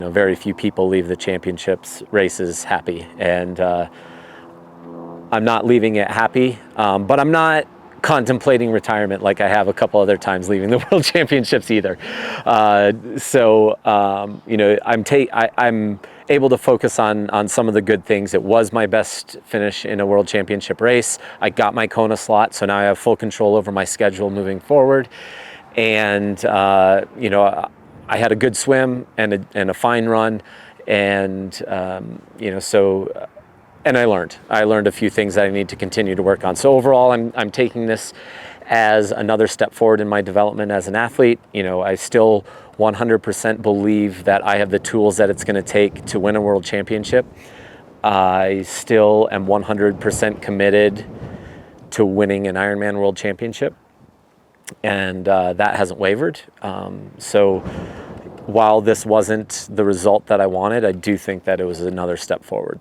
Very few people leave the championships races happy, and I'm not leaving it happy, but I'm not contemplating retirement like I have a couple other times leaving the World Championships either. I'm able to focus on some of the good things. It was my best finish in a World Championship race. I got my Kona slot, so now I have full control over my schedule moving forward. And I had a good swim and a fine run, and and I learned a few things that I need to continue to work on. So overall, I'm taking this as another step forward in my development as an athlete. I still 100% believe that I have the tools that it's going to take to win a world championship. I still am 100% committed to winning an Ironman World Championship, and that hasn't wavered. So while this wasn't the result that I wanted, I do think that it was another step forward.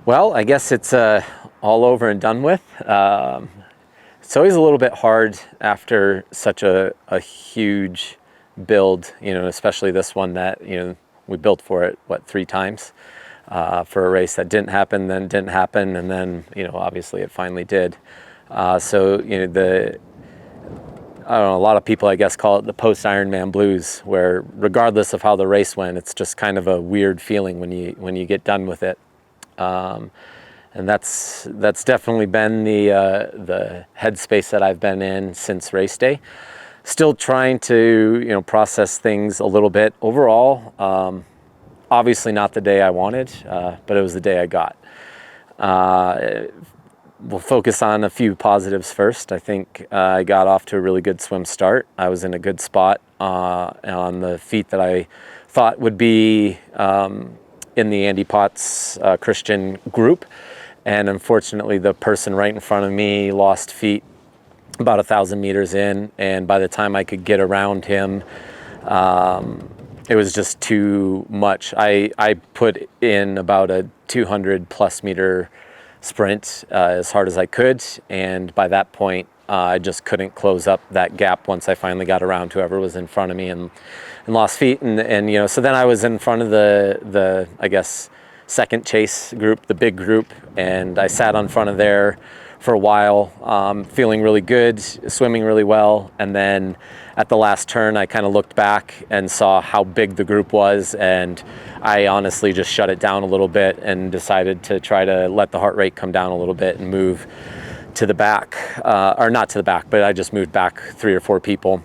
Well, I guess it's all over and done with. It's always a little bit hard after such a huge build, especially this one that, we built for it, 3 times for a race that didn't happen, and then, obviously it finally did. I don't know, a lot of people, I guess, call it the post-Ironman blues, where regardless of how the race went, it's just kind of a weird feeling when you get done with it. And that's definitely been the headspace that I've been in since race day. Still trying to process things a little bit. Overall, obviously not the day I wanted, but it was the day I got. We'll focus on a few positives first. I think I got off to a really good swim start. I was in a good spot on the feet that I thought would be in the Andy Potts Christian group, and unfortunately the person right in front of me lost feet about 1,000 meters in, and by the time I could get around him, it was just too much. I put in about a 200 plus meter sprint as hard as I could, and by that point I just couldn't close up that gap once I finally got around whoever was in front of me and lost feet, and so then I was in front of the I guess second chase group, the big group, and I sat on front of there for a while, feeling really good, swimming really well, and then at the last turn I kind of looked back and saw how big the group was, and I honestly just shut it down a little bit and decided to try to let the heart rate come down a little bit and move to the back, or not to the back, but I just moved back 3 or 4 people.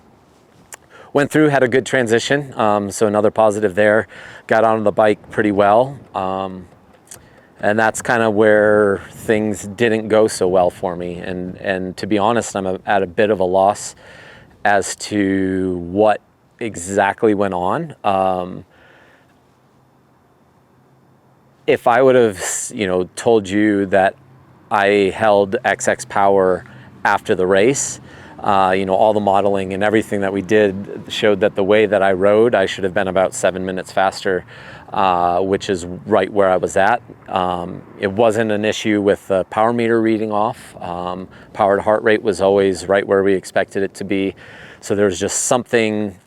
Went through, had a good transition, so another positive there. Got onto the bike pretty well, and that's kind of where things didn't go so well for me. And to be honest, I'm at a bit of a loss as to what exactly went on. If I would have, told you that I held XX power after the race, all the modeling and everything that we did showed that the way that I rode, I should have been about 7 minutes faster, which is right where I was at. It wasn't an issue with the power meter reading off. Power to heart rate was always right where we expected it to be. So there was just something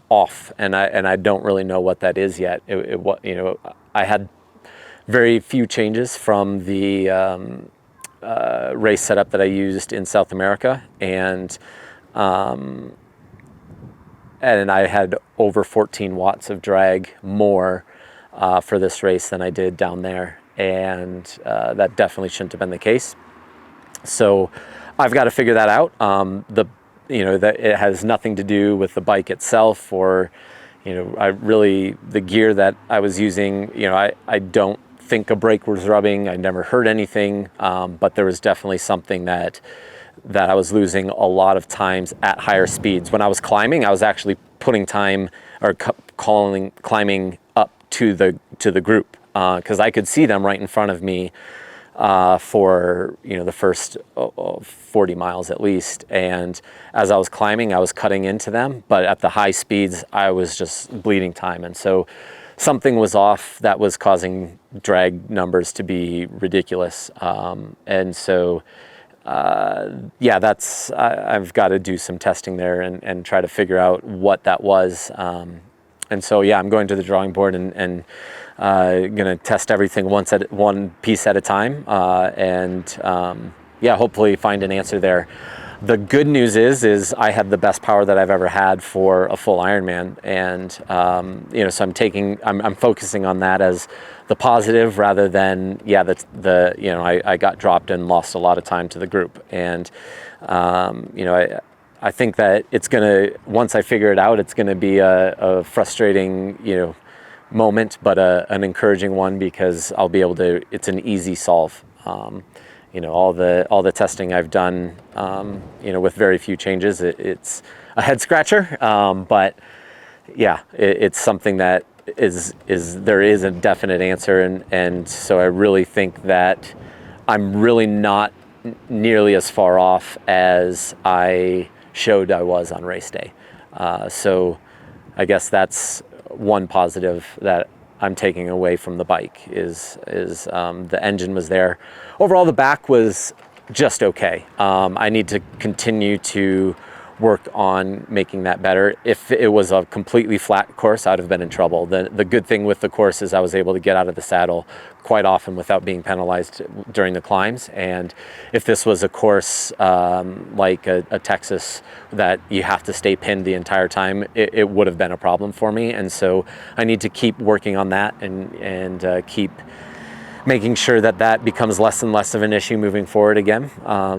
off, and I don't really know what that is yet. I I had very few changes from the race setup that I used in South America, and I had over 14 watts of drag more for this race than I did down there, and that definitely shouldn't have been the case. So I've got to figure that out. That it has nothing to do with the bike itself, or the gear that I was using. I don't think a brake was rubbing. I never heard anything, but there was definitely something that I was losing a lot of times at higher speeds. When I was climbing, I was actually putting time or climbing up to the group because I could see them right in front of me for the first 40 miles at least. And as I was climbing, I was cutting into them, but at the high speeds, I was just bleeding time. And so something was off that was causing drag numbers to be ridiculous. And so I've got to do some testing there and try to figure out what that was. And so, I'm going to the drawing board and going to test everything one piece at a time, hopefully find an answer there. The good news is I had the best power that I've ever had for a full Ironman, and so I'm focusing on that as the positive rather than I got dropped and lost a lot of time to the group, and I think that once I figure it out, it's gonna be a frustrating moment, but an encouraging one, because I'll be able to. It's an easy solve. All the testing I've done, with very few changes, it's a head scratcher. But it's something that there is a definite answer, and so I really think that I'm really not nearly as far off as I showed I was on race day. So I guess that's one positive that I'm taking away from the bike is the engine was there. Overall, the back was just okay. I need to continue to work on making that better. If it was a completely flat course, I'd have been in trouble. The good thing with the course is I was able to get out of the saddle quite often without being penalized during the climbs. And if this was a course like a Texas that you have to stay pinned the entire time, it would have been a problem for me. And so I need to keep working on that and keep making sure that becomes less and less of an issue moving forward again.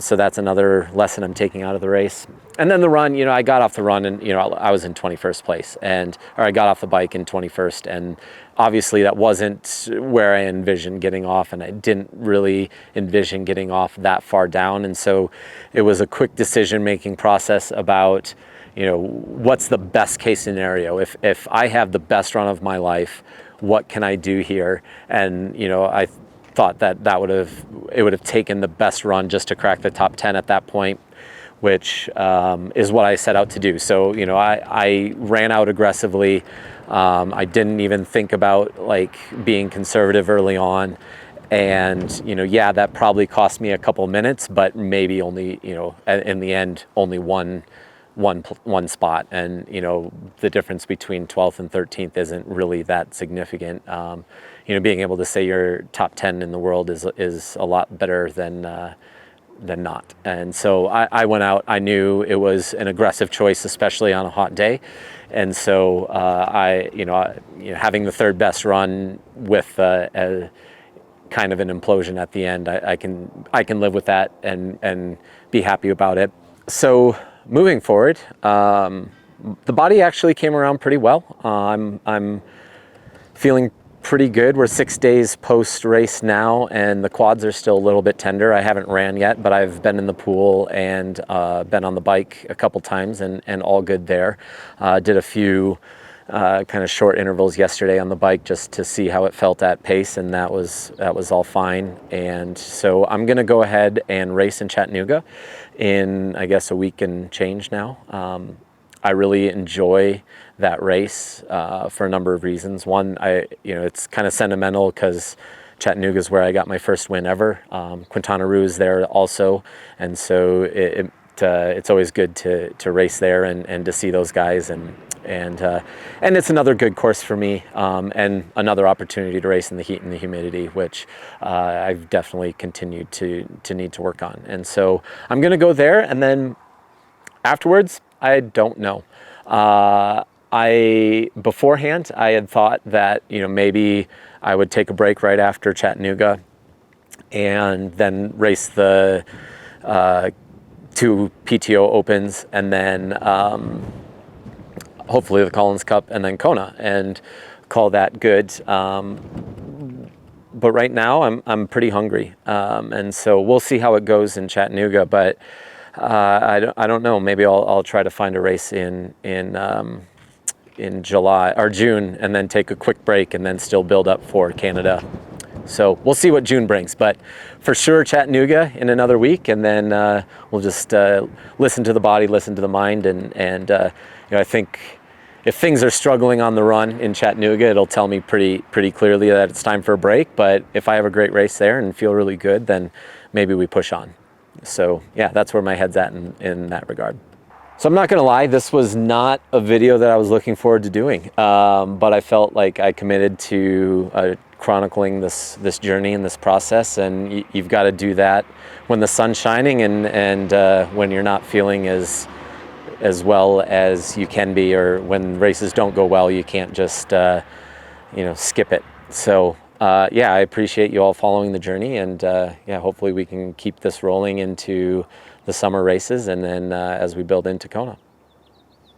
So that's another lesson I'm taking out of the race. And then the run, I got off the run and, I was in 21st place, or I got off the bike in 21st. And obviously that wasn't where I envisioned getting off, and I didn't really envision getting off that far down. And so it was a quick decision-making process about, what's the best case scenario? If I have the best run of my life, what can I do here? And I thought that it would have taken the best run just to crack the top 10 at that point, which is what I set out to do. So I ran out aggressively. I didn't even think about being conservative early on, and that probably cost me a couple minutes, but maybe only in the end only one spot, and the difference between 12th and 13th isn't really that significant. Being able to say you're top 10 in the world is a lot better than not. And so I went out. I knew it was an aggressive choice, especially on a hot day, and so having the third best run with a kind of an implosion at the end, I can live with that and be happy about it. So moving forward, the body actually came around pretty well. I'm feeling pretty good. We're 6 days post-race now, and the quads are still a little bit tender. I haven't ran yet, but I've been in the pool and been on the bike a couple times, and all good there. Did a few kind of short intervals yesterday on the bike just to see how it felt at pace, and that was all fine. And so I'm gonna go ahead and race in Chattanooga in, I guess, a week and change now. I really enjoy that race for a number of reasons. One, it's kind of sentimental because Chattanooga is where I got my first win ever. Quintana Roo is there also, and so it's always good to race there and to see those guys, and it's another good course for me, and another opportunity to race in the heat and the humidity, which I've definitely continued to need to work on. And so I'm going to go there, and then afterwards, I don't know. Beforehand, I had thought that, maybe I would take a break right after Chattanooga and then race the 2 PTO Opens, and then hopefully the Collins Cup, and then Kona, and call that good. But right now I'm pretty hungry, and so we'll see how it goes in Chattanooga. But I don't know. Maybe I'll try to find a race in July or June, and then take a quick break, and then still build up for Canada. So we'll see what June brings, but for sure Chattanooga in another week, and then we'll just listen to the body, listen to the mind, and I think if things are struggling on the run in Chattanooga, it'll tell me pretty clearly that it's time for a break. But if I have a great race there and feel really good, then maybe we push on. So yeah, that's where my head's at in that regard. So I'm not gonna lie, this was not a video that I was looking forward to doing, but I felt like I committed to chronicling this journey and this process, and you've got to do that when the sun's shining, and when you're not feeling as well as you can be, or when races don't go well, you can't just skip it. So yeah, I appreciate you all following the journey, and yeah, hopefully we can keep this rolling into the summer races, and then as we build into Kona.